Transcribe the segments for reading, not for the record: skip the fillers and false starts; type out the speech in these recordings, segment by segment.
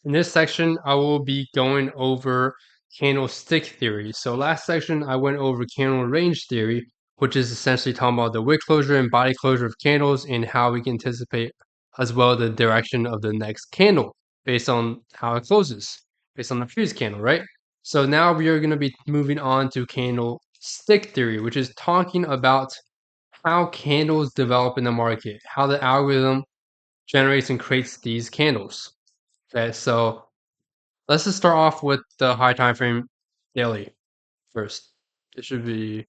In this section, I will be going over candlestick theory. So last section, I went over candle range theory, which is essentially talking about the wick closure and body closure of candles and how we can anticipate as well the direction of the next candle based on how it closes, based on the previous candle, right? So now we are going to be moving on to candlestick theory, which is talking about how candles develop in the market, how the algorithm generates and creates these candles. Okay, so let's just start off with the high time frame daily first. It should be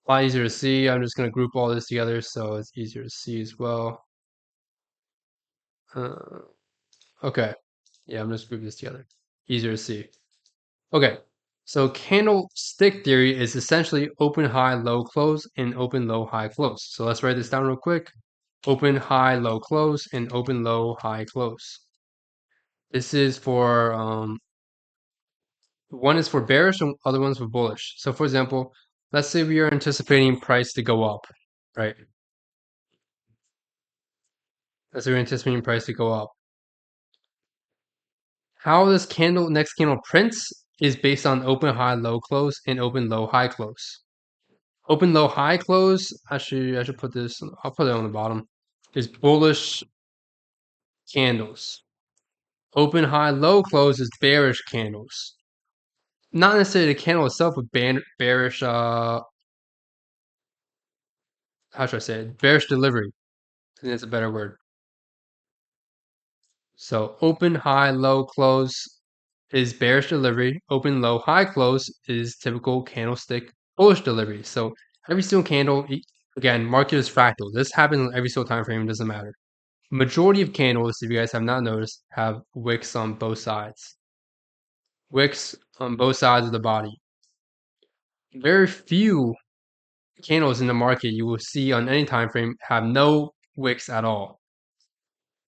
a lot easier to see. I'm just going to group all this together so it's easier to see as well. Uh, okay. Yeah, I'm just grouping this together. Easier to see. Okay. So candlestick theory is essentially open, high, low, close, and open, low, high, close. So let's write this down real quick. Open, high, low, close, and open, low, high, close. This is for one is for bearish and other one's for bullish. So for example, let's say we are anticipating price to go up, right? Let's say we're anticipating price to go up. How this next candle prints is based on open, high, low, close, and open, low, high, close. Open, low, high, close. Actually, I should put this. I'll put it on the bottom. Is bullish candles. Open, high, low, close is bearish candles. Not necessarily the candle itself, but bearish. How should I say it? Bearish delivery. I think that's a better word. So open, high, low, close is bearish delivery. Open, low, high, close is typical candlestick bullish delivery. So every single candle, again, market is fractal. This happens in every single time frame. It doesn't matter. Majority of candles, if you guys have not noticed, have wicks on both sides. Wicks on both sides of the body. Very few candles in the market you will see on any time frame have no wicks at all.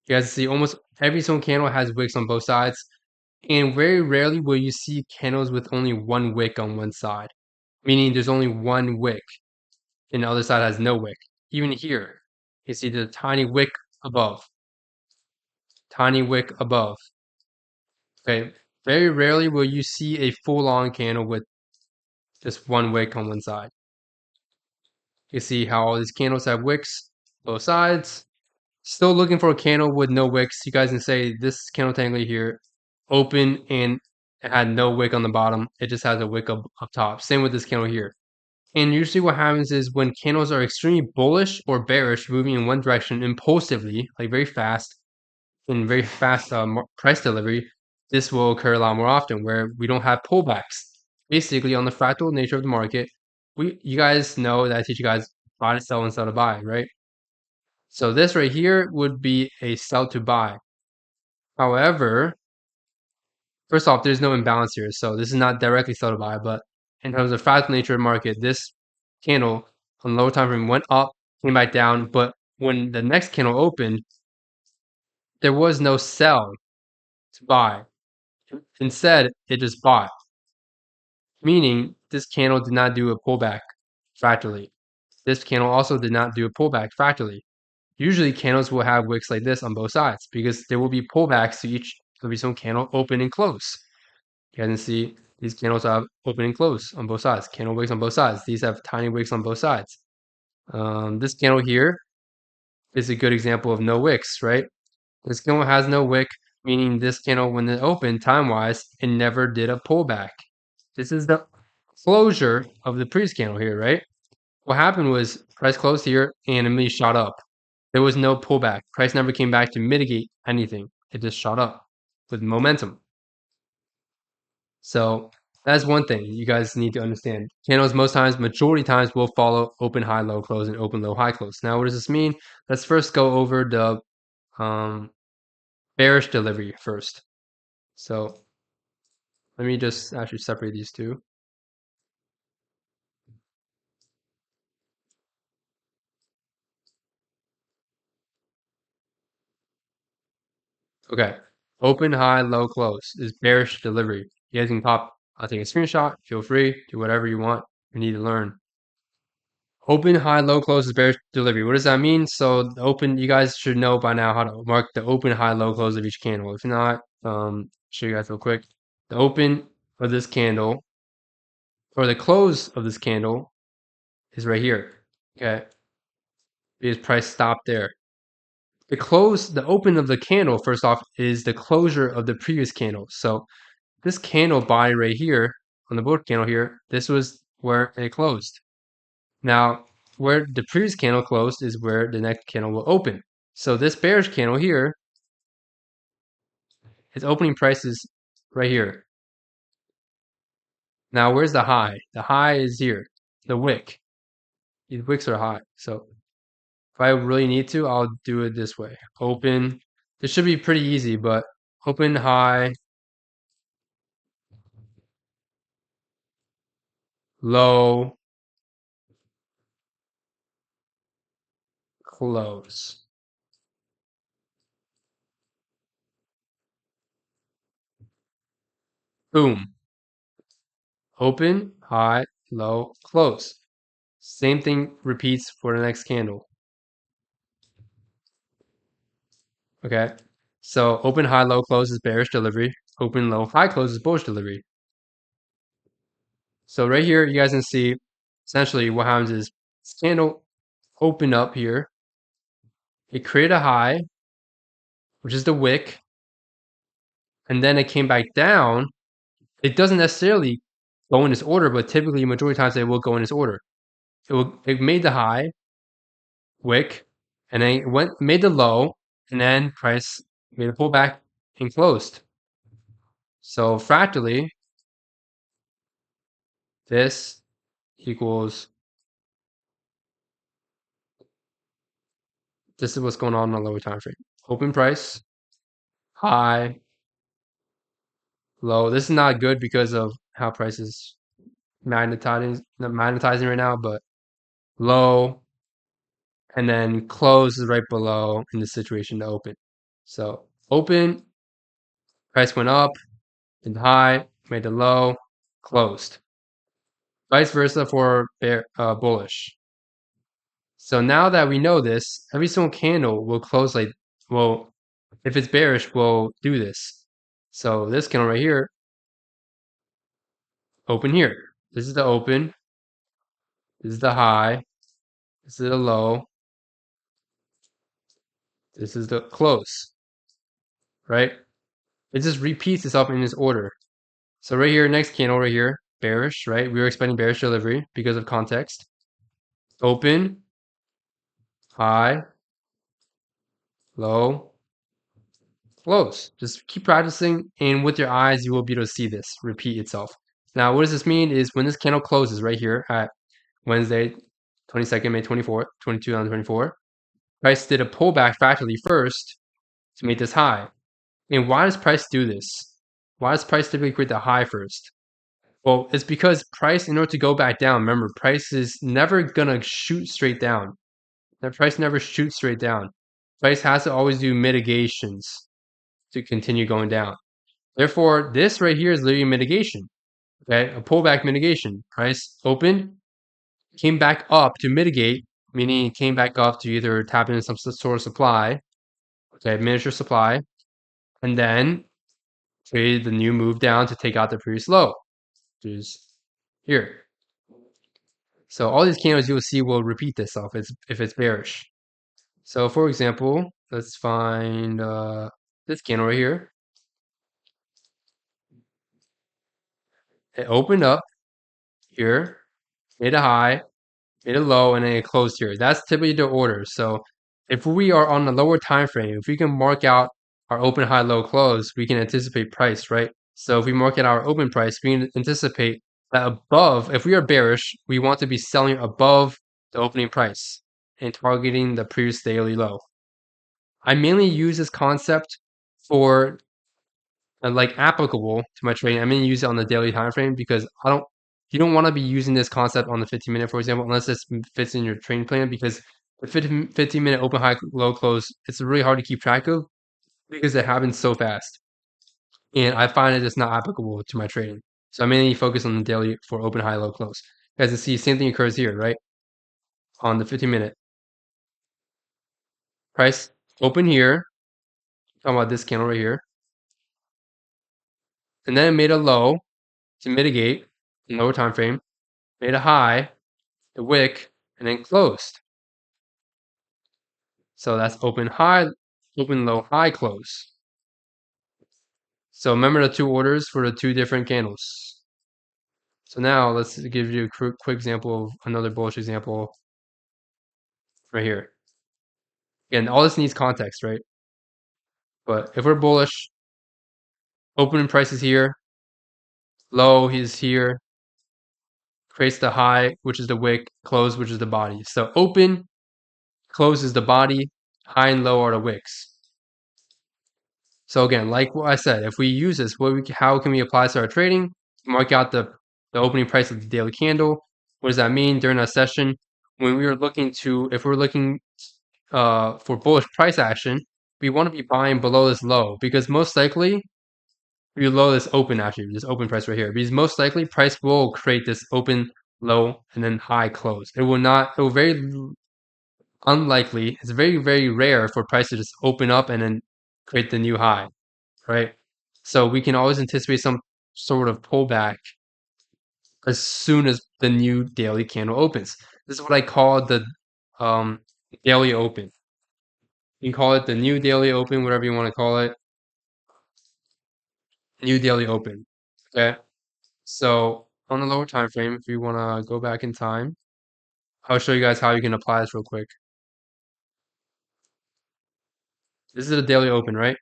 You guys see almost every single candle has wicks on both sides. And very rarely will you see candles with only one wick on one side, meaning there's only one wick and the other side has no wick. Even here, you see the tiny wick above. Tiny wick above. Okay, very rarely will you see a full-on candle with just one wick on one side. You see how all these candles have wicks, both sides. Still looking for a candle with no wicks. You guys can say this candle technically here, open and it had no wick on the bottom. It just has a wick up top. Same with this candle here. And usually what happens is when candles are extremely bullish or bearish, moving in one direction impulsively, like very fast, in very fast price delivery, this will occur a lot more often where we don't have pullbacks. Basically, on the fractal nature of the market, you guys know that I teach you guys buy to sell and sell to buy, right? So this right here would be a sell to buy. However, first off, there's no imbalance here, so this is not directly sell to buy, but in terms of fractal nature of the market, this candle on lower time frame went up, came back down, but when the next candle opened, there was no sell to buy. Instead, it just bought, meaning this candle did not do a pullback fractally. This candle also did not do a pullback fractally. Usually candles will have wicks like this on both sides because there will be pullbacks to each every single candle open and close. You guys can see these candles have open and close on both sides. Candle wicks on both sides. These have tiny wicks on both sides. This candle here is a good example of no wicks, right? This candle has no wick, meaning this candle, when it opened time-wise, it never did a pullback. This is the closure of the previous candle here, right? What happened was price closed here and immediately shot up. There was no pullback. Price never came back to mitigate anything. It just shot up with momentum. So that's one thing you guys need to understand. Candles most times, majority times, will follow open, high, low, close, and open, low, high, close. Now, what does this mean? Let's first go over the bearish delivery first. So let me just actually separate these two. Okay. Open, high, low, close is bearish delivery. You guys can pop, I think, a screenshot. Feel free. Do whatever you want. You need to learn. Open, high, low, close is bearish delivery. What does that mean? So the open, you guys should know by now how to mark the open, high, low, close of each candle. If not, show you guys real quick. The open of this candle, or the close of this candle, is right here. Okay, because price stopped there. The close, the open of the candle, first off, is the closure of the previous candle. So this candle body right here, on the board candle here, this was where it closed. Now, where the previous candle closed is where the next candle will open. So this bearish candle here, its opening price is right here. Now, where's the high? The high is here, the wick. These wicks are high. So if I really need to, I'll do it this way. Open. This should be pretty easy, but open, high, low, close. Boom. Open, high, low, close. Same thing repeats for the next candle. Okay. So open, high, low, close is bearish delivery. Open, low, high, close is bullish delivery. So right here, you guys can see essentially what happens is this candle opened up here. It created a high, which is the wick, and then it came back down. It doesn't necessarily go in this order, but typically majority of times it will go in this order. It made the high, wick, and then it made the low, and then price made a pullback and closed. So fractally, this equals, this is what's going on in the lower time frame. Open price, high, low. This is not good because of how price is magnetizing right now, but low, and then close is right below in the situation to open. So open, price went up, and high, made the low, closed. Vice versa for bullish. So now that we know this, every single candle will close like, well, if it's bearish, we'll do this. So this candle right here, open here. This is the open. This is the high. This is the low. This is the close, right? It just repeats itself in this order. So right here, next candle right here, bearish, right? We were expecting bearish delivery because of context. Open, high, low, close. Just keep practicing, and with your eyes, you will be able to see this repeat itself. Now, what does this mean is when this candle closes right here at Wednesday, 22nd, May 24th, 2024, price did a pullback fractally first to make this high. And why does price do this? Why does price typically create the high first? Well, it's because price, in order to go back down, remember, price is never gonna shoot straight down. That price never shoots straight down. Price has to always do mitigations to continue going down. Therefore, this right here is literally mitigation. Okay, a pullback mitigation. Price opened, came back up to mitigate, meaning it came back up to either tap into some sort of supply, okay, miniature supply, and then created the new move down to take out the previous low, which is here. So all these candles you will see will repeat itself if it's bearish. So for example, let's find this candle right here. It opened up here, made a high, made a low, and then it closed here. That's typically the order. So if we are on the lower time frame, if we can mark out our open, high, low, close, we can anticipate price, right? So if we mark out our open price, we can anticipate that above, if we are bearish, we want to be selling above the opening price and targeting the previous daily low. I mainly use this concept for like applicable to my trading. I'm going to use it on the daily time frame because you don't want to be using this concept on the 15-minute, for example, unless this fits in your trading plan, because the 15-minute open, high, low, close, it's really hard to keep track of because it happens so fast. And I find it just not applicable to my trading. So I mainly focus on the daily for open, high, low, close. As you see, same thing occurs here, right? on the 15-minute. Price open here. Talking about this candle right here. And then it made a low to mitigate in lower time frame. Made a high, the wick, and then closed. So that's open high, open low, high, close. So remember the two orders for the two different candles. So now let's give you a quick example of another bullish example right here. Again, all this needs context, right? But if we're bullish, opening price is here, low is here, creates the high, which is the wick, close, which is the body. So open, close is the body, high and low are the wicks. So again, like what I said, if we use this, how can we apply this to our trading? Mark out the opening price of the daily candle. What does that mean during a session? When we are looking to, if we're looking for bullish price action, we want to be buying below this low because most likely below this open actually, this open price right here, because most likely price will create this open low and then high close. It will very unlikely, it's very, very rare for price to just open up and then create the new high, right? So we can always anticipate some sort of pullback as soon as the new daily candle opens. This is what I call the daily open. You can call it the new daily open, whatever you want to call it. New daily open. Okay. So on the lower time frame, if you want to go back in time, I'll show you guys how you can apply this real quick. This is a daily open, right?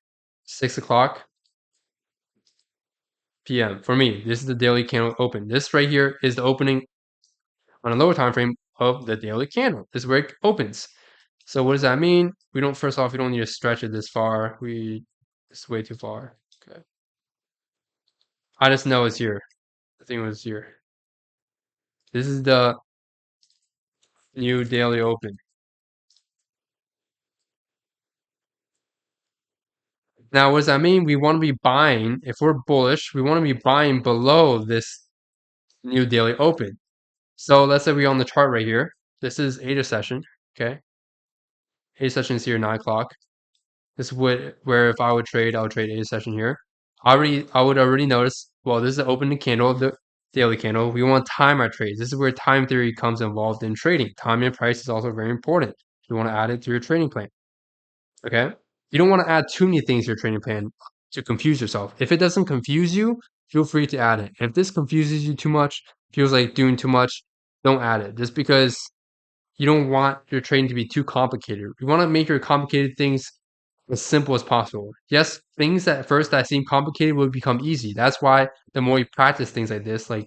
6 o'clock p.m. For me, this is the daily candle open. This right here is the opening on a lower time frame of the daily candle. This is where it opens. So what does that mean? First off, we don't need to stretch it this far. It's way too far. Okay. I just know it's here. I think it was here. This is the new daily open. Now, what does that mean? We want to be buying, if we're bullish, we want to be buying below this new daily open. So let's say we're on the chart right here. This is 8 session, okay? 8 session is here, 9 o'clock. This would where if I would trade, I would trade 8 session here. I would already notice, well, this is the opening candle, the daily candle. We want to time our trades. This is where time theory comes involved in trading. Time and price is also very important. You want to add it to your trading plan, okay? You don't want to add too many things to your trading plan to confuse yourself. If it doesn't confuse you, feel free to add it. If this confuses you too much, feels like doing too much, don't add it. Just because you don't want your trading to be too complicated. You want to make your complicated things as simple as possible. Yes, things at first that seem complicated will become easy. That's why the more you practice things like this, like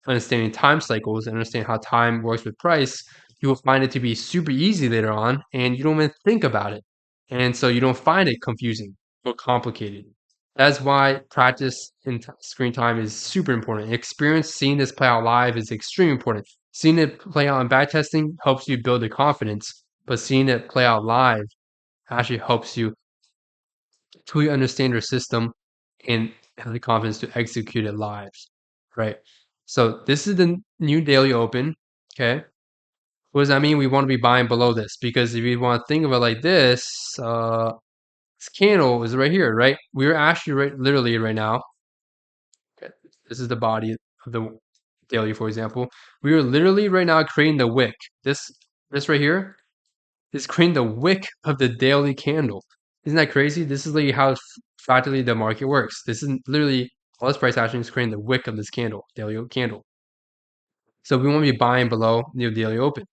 understanding time cycles and understand how time works with price, you will find it to be super easy later on and you don't even think about it. And so you don't find it confusing or complicated. That's why practice in screen time is super important. Experience seeing this play out live is extremely important. Seeing it play out in backtesting helps you build the confidence, but seeing it play out live actually helps you truly understand your system and have the confidence to execute it live, right? So this is the new daily open, okay? What does that mean? We want to be buying below this because if you want to think of it like this candle is right here, right? We're actually literally right now. Okay, this is the body of the daily, for example. We are literally right now creating the wick. This right here is creating the wick of the daily candle. Isn't that crazy? This is literally how fractally the market works. This is literally all this price action is creating the wick of this candle, daily candle. So we want to be buying below the daily open.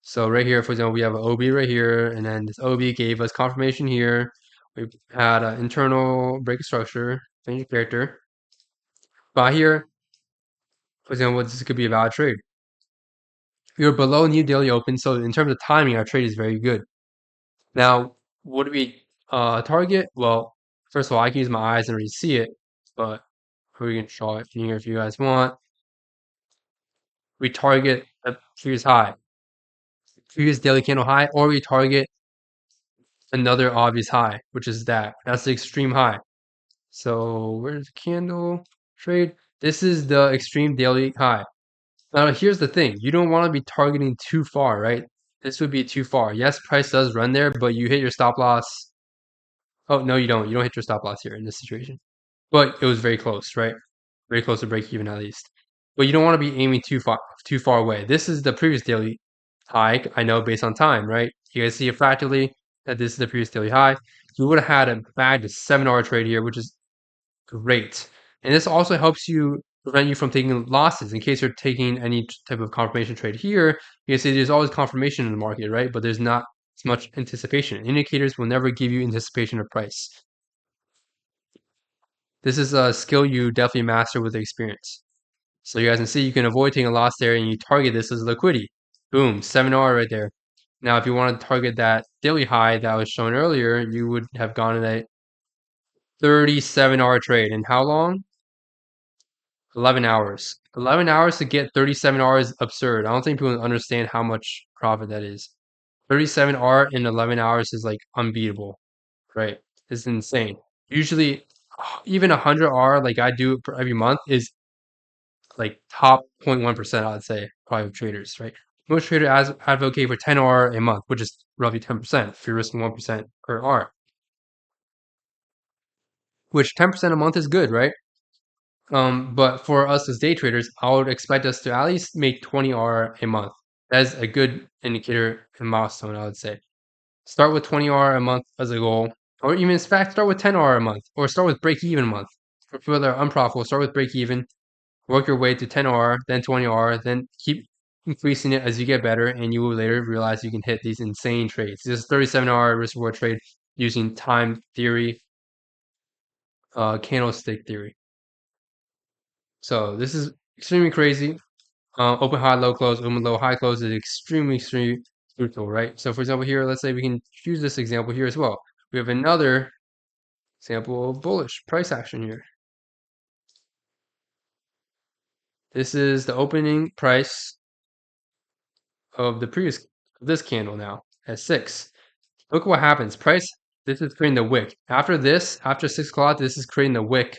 So right here, for example, we have an OB right here, and then this OB gave us confirmation here. We had an internal break of structure, change of character. But here, for example, this could be a valid trade. We are below new daily open, so in terms of timing, our trade is very good. Now, what do we target? Well, first of all, I can use my eyes and already see it, but we can draw it in here if you guys want. We target a previous high, previous daily candle high, or we target another obvious high, which is that. That's the extreme high. So where's the candle trade? This is the extreme daily high. Now, here's the thing. You don't want to be targeting too far, right? This would be too far. Yes, price does run there, but you hit your stop loss. Oh, no, you don't. You don't hit your stop loss here in this situation. But it was very close, right? Very close to break even at least. But you don't want to be aiming too far away. This is the previous daily high, I know, based on time, right? You guys see it fractally that this is the previous daily high. You would have had a bagged 7-hour trade here, which is great. And this also helps you prevent you from taking losses in case you're taking any type of confirmation trade here. You can see there's always confirmation in the market, right? But there's not as much anticipation. Indicators will never give you anticipation of price. This is a skill you definitely master with experience. So you guys can see you can avoid taking a loss there and you target this as liquidity. Boom, 7R right there. Now, if you want to target that daily high that was shown earlier, you would have gone in a 37-hour trade. And how long? 11 hours. 11 hours to get 37 hours is absurd. I don't think people understand how much profit that is. 37R in 11 hours is like unbeatable, right? It's insane. Usually, even 100R, like I do for every month, is like top 0.1%, I'd say, probably of traders, right? Most traders advocate for 10R a month, which is roughly 10% if you're risking 1% per R, which 10% a month is good, right? But for us as day traders, I would expect us to at least make 20R a month. That's a good indicator and milestone, I would say. Start with 20R a month as a goal, or even in fact, start with 10R a month, or start with break even month. For people that are unprofitable, start with break even, work your way to 10R, then 20R, then keep increasing it as you get better, and you will later realize you can hit these insane trades. This is 37-hour risk reward trade using time theory, candlestick theory. So this is extremely crazy. Open high, low close, open low, high close is extremely crucial, right? So for example, here, let's say we can choose this example here as well. We have another example of bullish price action here. This is the opening price of the previous this candle now at 6. Look what happens. Price, this is creating the wick. After this, after 6 o'clock, this is creating the wick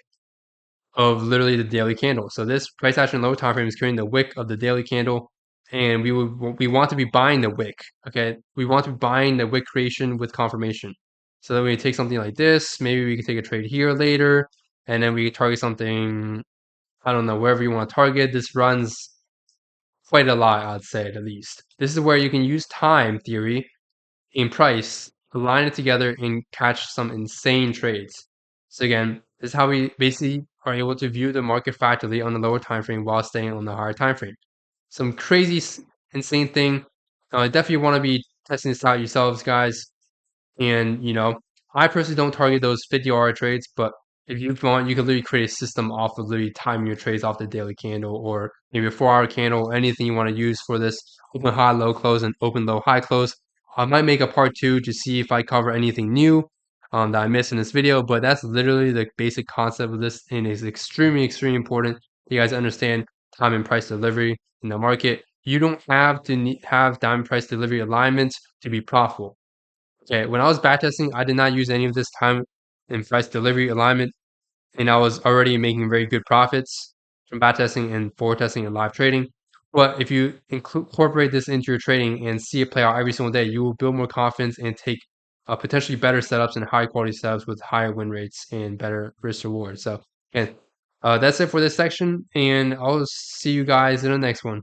of literally the daily candle. So this price action low time frame is creating the wick of the daily candle, and we want to be buying the wick. Okay, we want to be buying the wick creation with confirmation. So then we take something like this. Maybe we can take a trade here later, and then we target something. I don't know, wherever you want to target. This runs quite a lot, I'd say at least. This is where you can use time theory in price, align it together, and catch some insane trades. So again, this is how we basically are able to view the market factually on the lower time frame while staying on the higher time frame. Some crazy, insane thing. Definitely want to be testing this out yourselves, guys. And, I personally don't target those 50-hour trades, but if you want, you can literally create a system off of literally timing your trades off the daily candle or maybe a 4-hour candle, anything you want to use for this open high, low close, and open low, high close. I might make a part 2 to see if I cover anything new that I missed in this video, but that's literally the basic concept of this and is extremely, extremely important. You guys understand time and price delivery in the market. You don't have to have time price delivery alignments to be profitable. Okay, when I was backtesting, I did not use any of this time and price delivery alignment, and I was already making very good profits from backtesting and forward testing and live trading. But if you incorporate this into your trading and see it play out every single day, you will build more confidence and take potentially better setups and high quality setups with higher win rates and better risk reward. So, again, that's it for this section, and I'll see you guys in the next one.